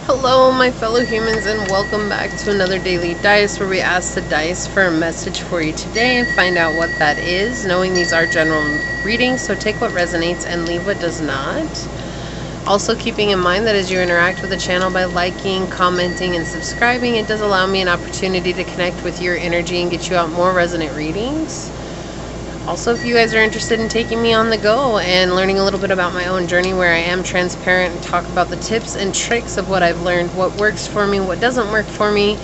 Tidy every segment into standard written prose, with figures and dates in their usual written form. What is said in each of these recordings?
Hello, my fellow humans, and welcome back to another Daily Dice, where we ask the dice for a message for you today and find out what that is, knowing these are general readings, so take what resonates and leave what does not. Also keeping in mind that as you interact with the channel by liking, commenting, and subscribing, it does allow me an opportunity to connect with your energy and get you out more resonant readings. Also, if you guys are interested in taking me on the go and learning a little bit about my own journey where I am transparent and talk about the tips and tricks of what I've learned, what works for me, what doesn't work for me,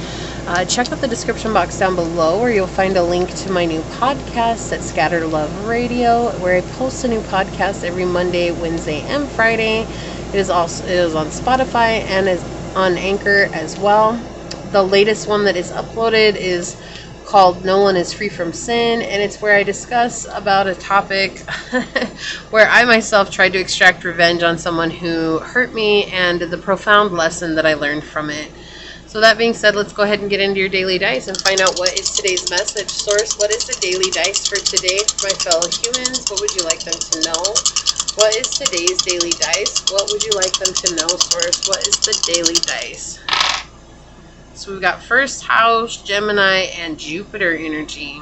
check out the description box down below where you'll find a link to my new podcast at Scatter Love Radio, where I post a new podcast every Monday, Wednesday, and Friday. It is on Spotify and is on Anchor as well. The latest one that is uploaded is called No One Is Free from Sin, and it's where I discuss about a topic where I myself tried to extract revenge on someone who hurt me and the profound lesson that I learned from it. So that being said, let's go ahead and get into your daily dice and find out what is today's message. Source, what is the daily dice for today for my fellow humans? What would you like them to know? What is today's daily dice? What would you like them to know, Source? What is the daily dice? So we've got first house, Gemini, and Jupiter energy.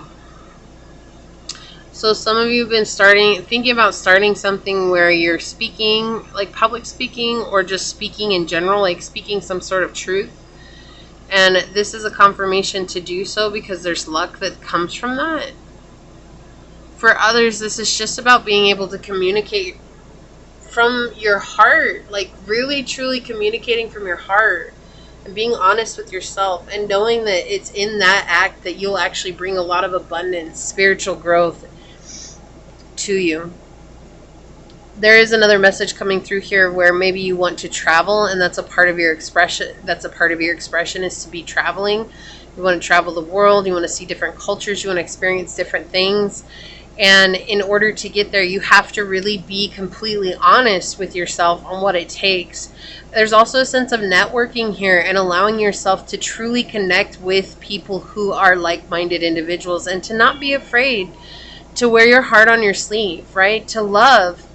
So some of you have been thinking about starting something where you're speaking, like public speaking, or just speaking in general, like speaking some sort of truth. And this is a confirmation to do so because there's luck that comes from that. For others, this is just about being able to communicate from your heart, like really truly communicating from your heart. And being honest with yourself and knowing that it's in that act that you'll actually bring a lot of abundance, spiritual growth to you. There is another message coming through here where maybe you want to travel, and that's a part of your expression. That's a part of your expression is to be traveling. You want to travel the world. You want to see different cultures. You want to experience different things. And in order to get there, you have to really be completely honest with yourself on what it takes. There's also a sense of networking here and allowing yourself to truly connect with people who are like-minded individuals and to not be afraid to wear your heart on your sleeve, right? To love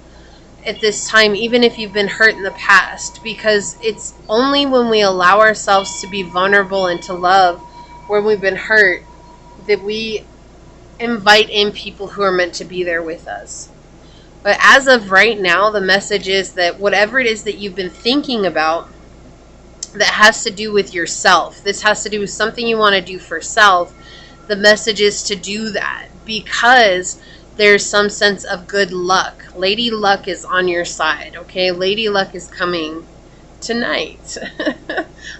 at this time, even if you've been hurt in the past, because it's only when we allow ourselves to be vulnerable and to love when we've been hurt that we invite in people who are meant to be there with us. But as of right now, the message is that whatever it is that you've been thinking about that has to do with yourself, this has to do with something you want to do for self, the message is to do that because there's some sense of good luck. Lady Luck is on your side, okay? Lady Luck is coming tonight.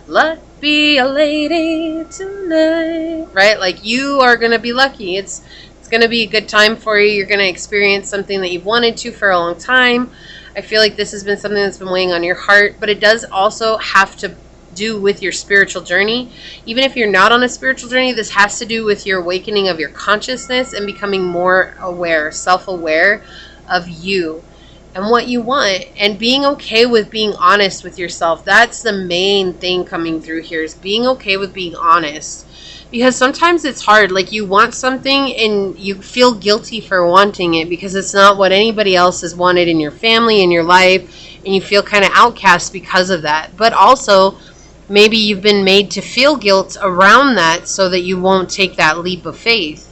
Luck be a lady tonight, right? Like you are going to be lucky. It's going to be a good time for you. You're going to experience something that you've wanted to for a long time. I feel like this has been something that's been weighing on your heart, but it does also have to do with your spiritual journey. Even if you're not on a spiritual journey, this has to do with your awakening of your consciousness and becoming more aware, self-aware of you and what you want, and being okay with being honest with yourself. That's the main thing coming through here, is being okay with being honest. Because sometimes it's hard, like you want something and you feel guilty for wanting it because it's not what anybody else has wanted in your family, in your life, and you feel kind of outcast because of that. But also, maybe you've been made to feel guilt around that so that you won't take that leap of faith.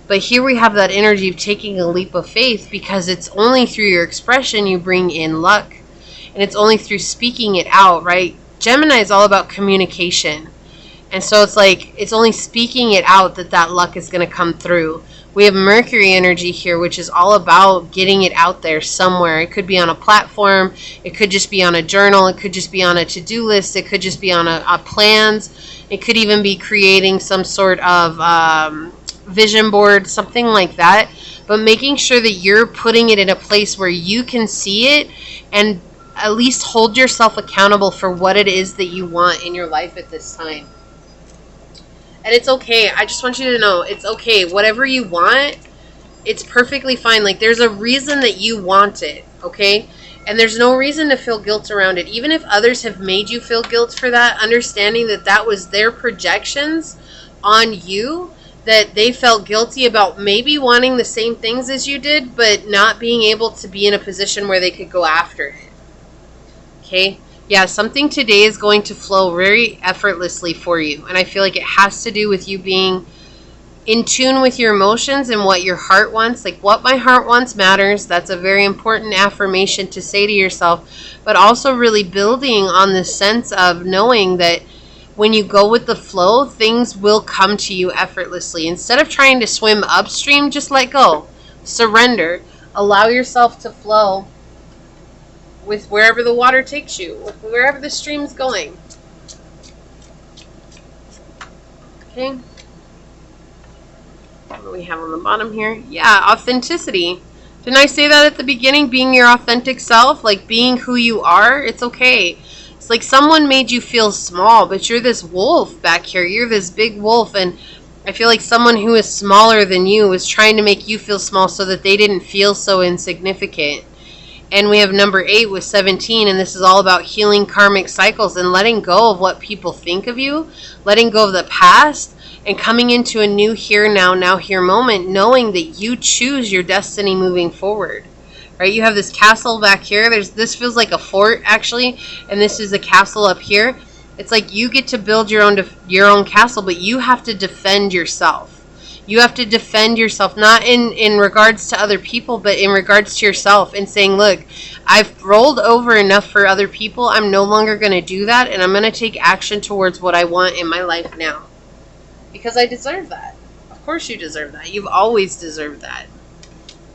But here we have that energy of taking a leap of faith because it's only through your expression you bring in luck. And it's only through speaking it out, right? Gemini is all about communication. And so it's like, it's only speaking it out that luck is going to come through. We have Mercury energy here, which is all about getting it out there somewhere. It could be on a platform. It could just be on a journal. It could just be on a to-do list. It could just be on a plans. It could even be creating some sort of vision board, something like that. But making sure that you're putting it in a place where you can see it and at least hold yourself accountable for what it is that you want in your life at this time. And it's okay. I just want you to know it's okay. Whatever you want, it's perfectly fine. Like there's a reason that you want it, okay? And there's no reason to feel guilt around it. Even if others have made you feel guilt for that, understanding that that was their projections on you, that they felt guilty about maybe wanting the same things as you did, but not being able to be in a position where they could go after it. Okay? Yeah, something today is going to flow very effortlessly for you. And I feel like it has to do with you being in tune with your emotions and what your heart wants. Like, what my heart wants matters. That's a very important affirmation to say to yourself. But also really building on the sense of knowing that when you go with the flow, things will come to you effortlessly. Instead of trying to swim upstream, just let go. Surrender. Allow yourself to flow with wherever the water takes you, wherever the stream's going. Okay. What do we have on the bottom here? Yeah, authenticity. Didn't I say that at the beginning? Being your authentic self, like being who you are, it's okay. It's like someone made you feel small, but you're this wolf back here. You're this big wolf, and I feel like someone who is smaller than you was trying to make you feel small so that they didn't feel so insignificant. And we have number 8 with 17, and this is all about healing karmic cycles and letting go of what people think of you, letting go of the past, and coming into a new here, now, here moment, knowing that you choose your destiny moving forward. Right? You have this castle back here. This feels like a fort, actually, and this is a castle up here. It's like you get to build your own castle, but you have to defend yourself. You have to defend yourself, not in regards to other people, but in regards to yourself, and saying, look, I've rolled over enough for other people. I'm no longer going to do that, and I'm going to take action towards what I want in my life now. Because I deserve that. Of course you deserve that. You've always deserved that.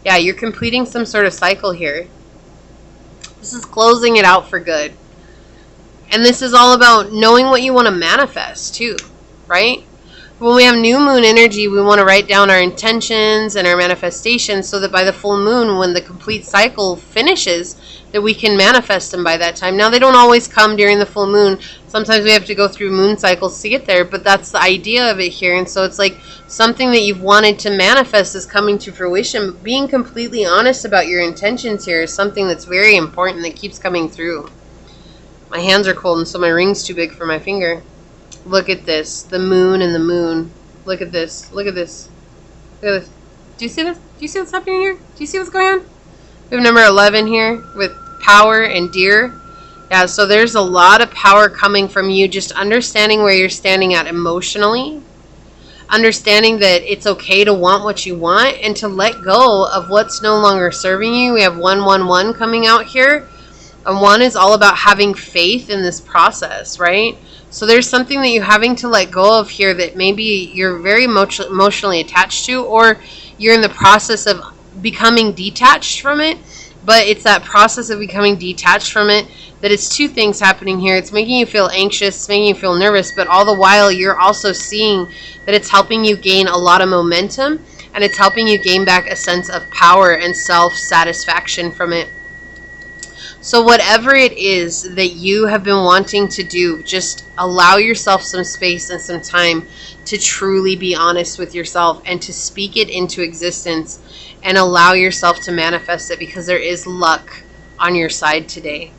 Yeah, you're completing some sort of cycle here. This is closing it out for good. And this is all about knowing what you want to manifest, too, right? When we have new moon energy, we want to write down our intentions and our manifestations so that by the full moon, when the complete cycle finishes, that we can manifest them by that time. Now, they don't always come during the full moon. Sometimes we have to go through moon cycles to get there, but that's the idea of it here. And so it's like something that you've wanted to manifest is coming to fruition. Being completely honest about your intentions here is something that's very important that keeps coming through. My hands are cold, and so my ring's too big for my finger. Look at this. The moon and the moon. Look at this. Look at this. Look at this. Do you see this? Do you see what's happening here? Do you see what's going on? We have number 11 here with power and deer. Yeah, so there's a lot of power coming from you just understanding where you're standing at emotionally. Understanding that it's okay to want what you want and to let go of what's no longer serving you. We have 111 coming out here. And 1 is all about having faith in this process, right? So there's something that you're having to let go of here that maybe you're very emotionally attached to, or you're in the process of becoming detached from it. But it's that process of becoming detached from it that it's 2 things happening here. It's making you feel anxious, it's making you feel nervous, but all the while you're also seeing that it's helping you gain a lot of momentum, and it's helping you gain back a sense of power and self-satisfaction from it. So whatever it is that you have been wanting to do, just allow yourself some space and some time to truly be honest with yourself and to speak it into existence and allow yourself to manifest it, because there is luck on your side today.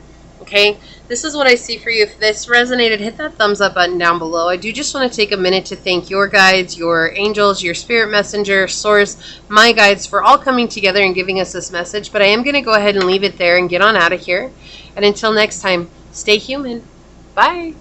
Okay, this is what I see for you. If this resonated, hit that thumbs up button down below. I do just want to take a minute to thank your guides, your angels, your spirit messenger, source, my guides for all coming together and giving us this message. But I am going to go ahead and leave it there and get on out of here. And until next time, stay human. Bye.